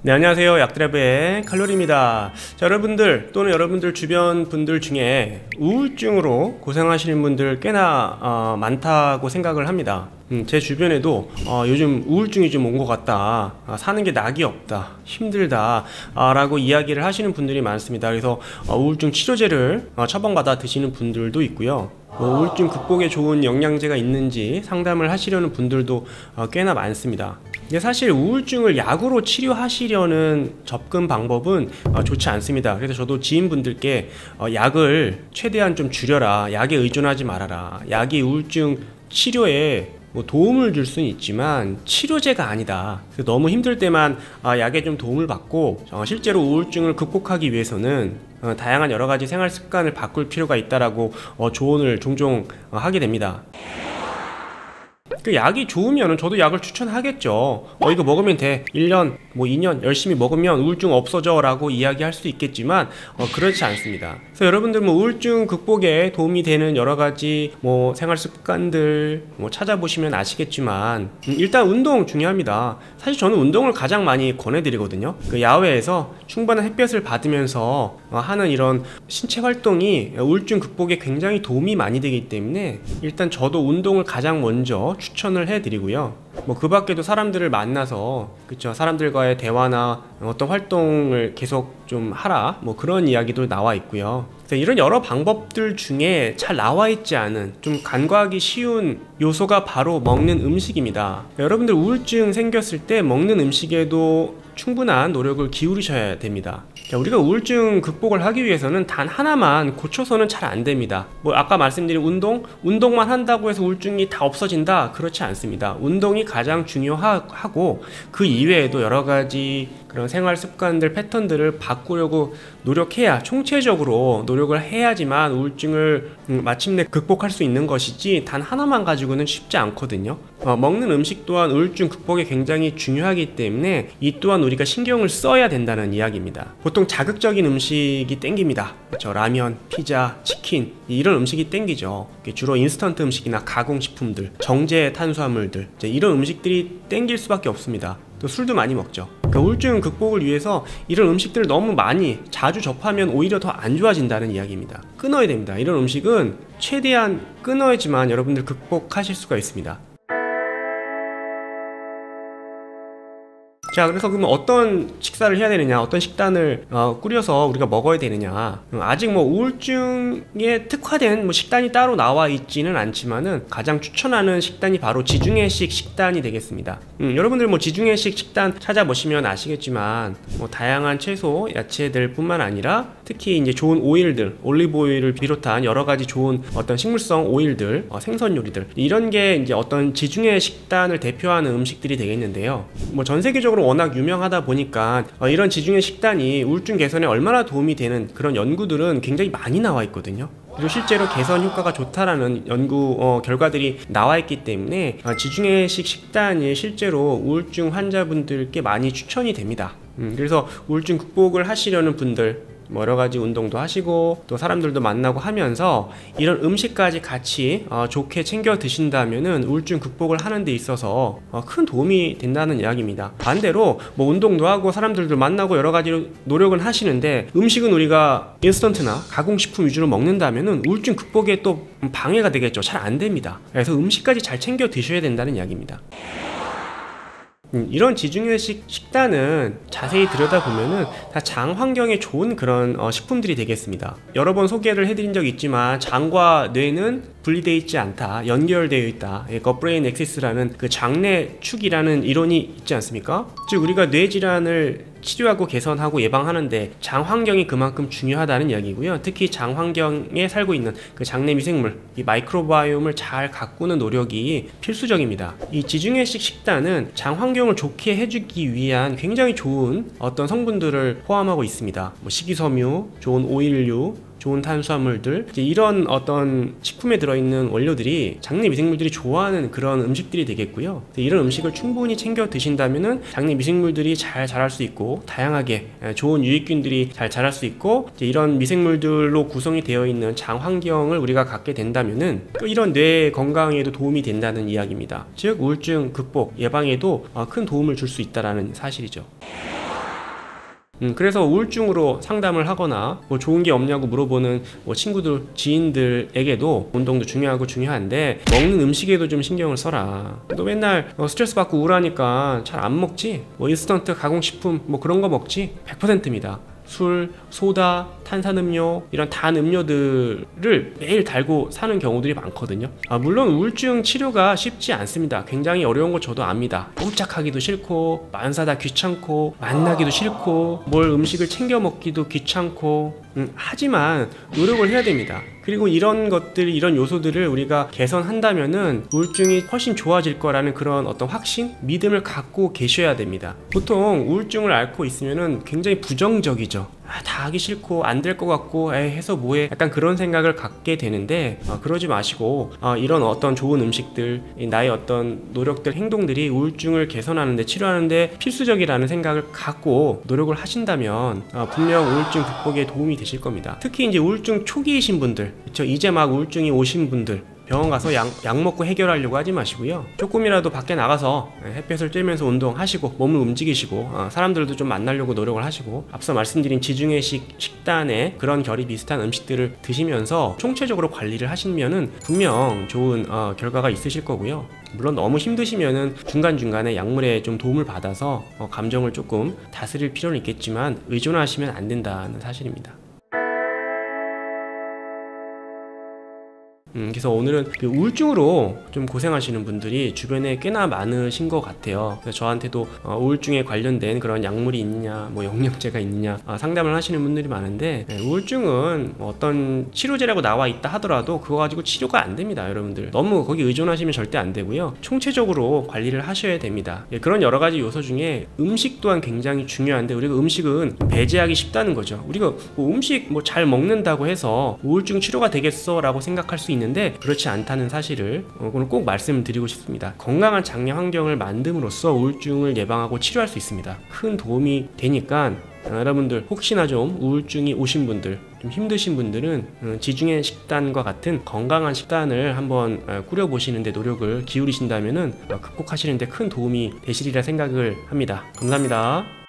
네, 안녕하세요. 약드라이브의 칼로리입니다. 자, 여러분들 또는 여러분들 주변 분들 중에 우울증으로 고생하시는 분들 꽤나 많다고 생각을 합니다. 제 주변에도 요즘 우울증이 좀 온 것 같다, 사는 게 낙이 없다, 힘들다 라고 이야기를 하시는 분들이 많습니다. 그래서 우울증 치료제를 처방받아 드시는 분들도 있고요, 우울증 극복에 좋은 영양제가 있는지 상담을 하시려는 분들도 꽤나 많습니다. 근데 사실 우울증을 약으로 치료하시려는 접근 방법은 좋지 않습니다. 그래서 저도 지인분들께 약을 최대한 좀 줄여라, 약에 의존하지 말아라, 약이 우울증 치료에 도움을 줄 수는 있지만 치료제가 아니다, 너무 힘들 때만 약에 좀 도움을 받고 실제로 우울증을 극복하기 위해서는 다양한 여러가지 생활 습관을 바꿀 필요가 있다라고 조언을 종종 하게 됩니다. 그 약이 좋으면 저도 약을 추천하겠죠. 이거 먹으면 돼, 1년 2년 열심히 먹으면 우울증 없어져 라고 이야기할 수도 있겠지만 그렇지 않습니다. 그래서 여러분들 우울증 극복에 도움이 되는 여러가지 생활 습관들 찾아보시면 아시겠지만, 일단 운동 중요합니다. 사실 저는 운동을 가장 많이 권해드리거든요. 그 야외에서 충분한 햇볕을 받으면서 하는 이런 신체 활동이 우울증 극복에 굉장히 도움이 많이 되기 때문에 일단 저도 운동을 가장 먼저 추천을 해드리고요. 그 밖에도 사람들을 만나서, 그쵸, 사람들과의 대화나 어떤 활동을 계속 좀 하라, 그런 이야기도 나와 있고요. 그래서 이런 여러 방법들 중에 잘 나와 있지 않은, 좀 간과하기 쉬운 요소가 바로 먹는 음식입니다. 여러분들 우울증 생겼을 때 먹는 음식에도 충분한 노력을 기울이셔야 됩니다. 우리가 우울증 극복을 하기 위해서는 단 하나만 고쳐서는 잘 안 됩니다. 아까 말씀드린 운동만 한다고 해서 우울증이 다 없어진다, 그렇지 않습니다. 운동이 가장 중요하고 그 이외에도 여러 가지 그런 생활 습관들, 패턴들을 바꾸려고 노력해야, 총체적으로 노력을 해야지만 우울증을 마침내 극복할 수 있는 것이지, 단 하나만 가지고는 쉽지 않거든요. 먹는 음식 또한 우울증 극복에 굉장히 중요하기 때문에 이 또한 우리가 신경을 써야 된다는 이야기입니다. 보통 자극적인 음식이 땡깁니다. 그렇죠? 라면, 피자, 치킨, 이런 음식이 땡기죠. 주로 인스턴트 음식이나 가공식품들, 정제 탄수화물들, 이런 음식들이 땡길 수밖에 없습니다. 또 술도 많이 먹죠. 우울증 극복을 위해서 이런 음식들을 너무 많이 자주 접하면 오히려 더 안 좋아진다는 이야기입니다. 끊어야 됩니다. 이런 음식은 최대한 끊어야지만 여러분들 극복하실 수가 있습니다. 자, 그래서 그러면 어떤 식사를 해야 되느냐, 어떤 식단을 꾸려서 우리가 먹어야 되느냐. 아직 우울증에 특화된 식단이 따로 나와 있지는 않지만은 가장 추천하는 식단이 바로 지중해식 식단이 되겠습니다. 여러분들 지중해식 식단 찾아보시면 아시겠지만 다양한 채소, 야채들 뿐만 아니라 특히 이제 좋은 오일들, 올리브 오일을 비롯한 여러 가지 좋은 어떤 식물성 오일들, 생선 요리들, 이런 게 이제 어떤 지중해 식단을 대표하는 음식들이 되겠는데요. 전 세계적으로 워낙 유명하다 보니까 이런 지중해 식단이 우울증 개선에 얼마나 도움이 되는 그런 연구들은 굉장히 많이 나와 있거든요. 그리고 실제로 개선 효과가 좋다라는 연구 결과들이 나와 있기 때문에 지중해식 식단이 실제로 우울증 환자분들께 많이 추천이 됩니다. 그래서 우울증 극복을 하시려는 분들, 여러 가지 운동도 하시고 또 사람들도 만나고 하면서 이런 음식까지 같이 좋게 챙겨 드신다면은 우울증 극복을 하는 데 있어서 큰 도움이 된다는 이야기입니다. 반대로 운동도 하고 사람들도 만나고 여러 가지로 노력은 하시는데 음식은 우리가 인스턴트나 가공식품 위주로 먹는다면은 우울증 극복에 또 방해가 되겠죠. 잘 안 됩니다. 그래서 음식까지 잘 챙겨 드셔야 된다는 이야기입니다. 이런 지중해식 식단은 자세히 들여다보면은 다 장 환경에 좋은 그런 식품들이 되겠습니다. 여러 번 소개를 해드린 적이 있지만 장과 뇌는 분리되어 있지 않다, 연결되어 있다. 겉브레인 엑시스라는 그 장내 축이라는 이론이 있지 않습니까? 즉 우리가 뇌 질환을 치료하고 개선하고 예방하는데 장 환경이 그만큼 중요하다는 이야기고요. 특히 장 환경에 살고 있는 그 장내 미생물, 이 마이크로바이옴을 잘 가꾸는 노력이 필수적입니다. 이 지중해식 식단은 장 환경을 좋게 해주기 위한 굉장히 좋은 어떤 성분들을 포함하고 있습니다. 식이섬유, 좋은 오일류, 좋은 탄수화물들, 이런 어떤 식품에 들어있는 원료들이 장내 미생물들이 좋아하는 그런 음식들이 되겠고요. 이런 음식을 충분히 챙겨 드신다면은 장내 미생물들이 잘 자랄 수 있고 다양하게 좋은 유익균들이 잘 자랄 수 있고, 이런 미생물들로 구성이 되어 있는 장 환경을 우리가 갖게 된다면은 이런 뇌 건강에도 도움이 된다는 이야기입니다. 즉 우울증 극복 예방에도 큰 도움을 줄 수 있다는 사실이죠. 그래서 우울증으로 상담을 하거나 뭐 좋은 게 없냐고 물어보는 뭐 친구들, 지인들에게도 운동도 중요한데 먹는 음식에도 좀 신경을 써라. 너 맨날 스트레스 받고 우울하니까 잘 안 먹지? 뭐 인스턴트 가공식품 뭐 그런 거 먹지? 100%입니다. 술, 소다, 탄산음료 이런 단 음료들을 매일 달고 사는 경우들이 많거든요. 물론 우울증 치료가 쉽지 않습니다. 굉장히 어려운 거 저도 압니다. 꼼짝하기도 싫고 만사다 귀찮고 만나기도 싫고 뭘 음식을 챙겨 먹기도 귀찮고 하지만 노력을 해야 됩니다. 그리고 이런 것들, 이런 요소들을 우리가 개선한다면은 우울증이 훨씬 좋아질 거라는 그런 어떤 확신, 믿음을 갖고 계셔야 됩니다. 보통 우울증을 앓고 있으면은 굉장히 부정적이죠. 다 하기 싫고 안 될 것 같고 해서 뭐해, 약간 그런 생각을 갖게 되는데 그러지 마시고 이런 어떤 좋은 음식들, 나의 어떤 노력들, 행동들이 우울증을 개선하는데, 치료하는데 필수적이라는 생각을 갖고 노력을 하신다면 분명 우울증 극복에 도움이 되실 겁니다. 특히 이제 우울증 초기이신 분들, 그쵸? 이제 막 우울증이 오신 분들, 병원 가서 약 먹고 해결하려고 하지 마시고요. 조금이라도 밖에 나가서 햇볕을 쬐면서 운동하시고 몸을 움직이시고 사람들도 좀 만나려고 노력을 하시고, 앞서 말씀드린 지중해식 식단에 그런 결이 비슷한 음식들을 드시면서 총체적으로 관리를 하시면은 분명 좋은 결과가 있으실 거고요. 물론 너무 힘드시면은 중간중간에 약물에 좀 도움을 받아서 감정을 조금 다스릴 필요는 있겠지만 의존하시면 안 된다는 사실입니다. 그래서 오늘은 그 우울증으로 좀 고생하시는 분들이 주변에 꽤나 많으신 것 같아요. 그래서 저한테도 우울증에 관련된 그런 약물이 있느냐, 뭐 영양제가 있느냐 상담을 하시는 분들이 많은데, 우울증은 어떤 치료제라고 나와 있다 하더라도 그거 가지고 치료가 안 됩니다. 여러분들 너무 거기 의존하시면 절대 안 되고요. 총체적으로 관리를 하셔야 됩니다. 그런 여러 가지 요소 중에 음식 또한 굉장히 중요한데, 우리가 음식은 배제하기 쉽다는 거죠. 우리가 뭐 음식 뭐 잘 먹는다고 해서 우울증 치료가 되겠어 라고 생각할 수 있는데 그렇지 않다는 사실을 오늘 꼭 말씀드리고 싶습니다. 건강한 장내 환경을 만듦으로써 우울증을 예방하고 치료할 수 있습니다. 큰 도움이 되니까 여러분들 혹시나 좀 우울증이 오신 분들, 좀 힘드신 분들은 지중해 식단과 같은 건강한 식단을 한번 꾸려보시는데 노력을 기울이신다면은 극복하시는데 큰 도움이 되시리라 생각을 합니다. 감사합니다.